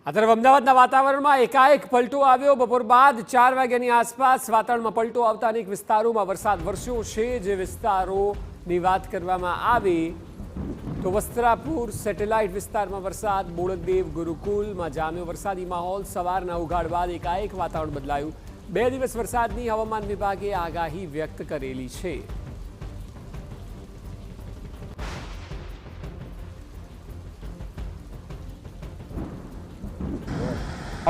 આ તરફ અમદાવાદના વાતાવરણમાં એકાએક પલટો આવ્યો। બપોર બાદ 4 વાગ્યાની આસપાસ વાતાવરણમાં પલટો આવતા અનેક વિસ્તારોમાં વરસાદ વરસ્યો છે। જે વિસ્તારોની વાત કરવામાં આવે તો વસ્ત્રાપુર સેટેલાઇટ વિસ્તારમાં વરસાદ, બોડકદેવ ગુરુકુલમાં જામ્યો વરસાદી માહોલ। સવારના ઉઘાડ બાદ એકાએક વાતાવરણ બદલાયું। 2 દિવસ વરસાદની હવામાન વિભાગે આગાહી વ્યક્ત કરેલી છે।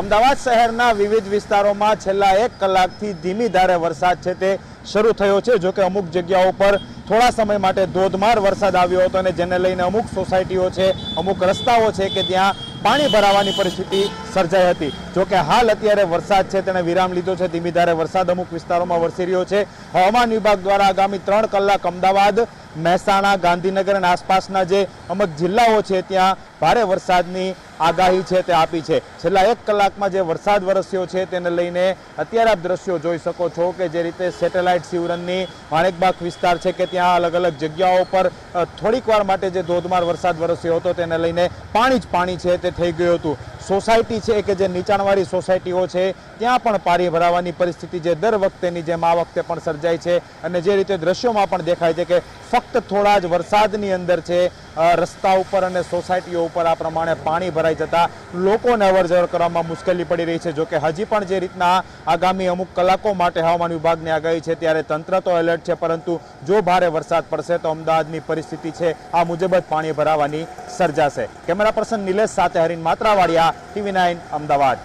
અમદાવાદ શહેરના વિવિધ વિસ્તારોમાં છેલ્લા 1 કલાકથી ધીમી ધારે વરસાદ છે તે શરૂ થયો છે। જો કે અમુક જગ્યાઓ પર થોડા સમય માટે ધોધમાર વરસાદ આવ્યો હતો અને જેને લઈને અમુક સોસાયટીઓ છે, અમુક રસ્તાઓ છે કે ત્યાં પાણી ભરાવાની પરિસ્થિતિ સર્જાઈ હતી। જો કે હાલ અત્યારે વરસાદ છે તેણે વિરામ લીધો છે। ધીમી ધારે વરસાદ અમુક વિસ્તારોમાં વરસી રહ્યો છે। હવામાન વિભાગ દ્વારા આગામી 3 કલાક અમદાવાદ, મહેસાણા, ગાંધીનગર અને આસપાસના જે અમુક જિલ્લાઓ છે ત્યાં ભારે વરસાદની આગાહી છે તે આપી છે। છેલ્લા 1 કલાકમાં જે વરસાદ વરસ્યો છે તેને લઈને અત્યારે આપ દ્રશ્યો જોઈ શકો છો કે જે રીતે સેટેલાઇટ શિવરનની માણેકબાગ વિસ્તાર છે કે ત્યાં અલગ અલગ જગ્યાઓ પર થોડીક વાર માટે જે ધોધમાર વરસાદ વરસ્યો હતો તેને લઈને પાણી જ પાણી છે તે થઈ ગયું હતું। સોસાયટી છે કે જે નીચાણવાળી સોસાયટીઓ છે ત્યાં પણ પાણી ભરાવાની પરિસ્થિતિ જે દર વખતેની જેમ આ વખતે પણ સર્જાય છે। અને જે રીતે દ્રશ્યોમાં પણ દેખાય છે કે ફક્ત થોડા જ વરસાદની અંદર છે રસ્તા ઉપર અને સોસાયટીઓ ઉપર આ પ્રમાણે પાણી ભરાઈ જતા લોકોને અવરજવર કરવામાં મુશ્કેલી પડી રહી છે। જો કે હજી પણ જે રીતના આગામી અમુક કલાકો માટે હવામાન વિભાગની આગાહી છે ત્યારે તંત્ર તો એલર્ટ છે, પરંતુ જો ભારે વરસાદ પડશે તો અમદાવાદની પરિસ્થિતિ છે આ મુજબ જ પાણી ભરાવાની સર્જાશે। કેમેરા પર્સન નિલેશ સાથે હરીન માત્રાવાડિયા, TV9 અમદાવાદ।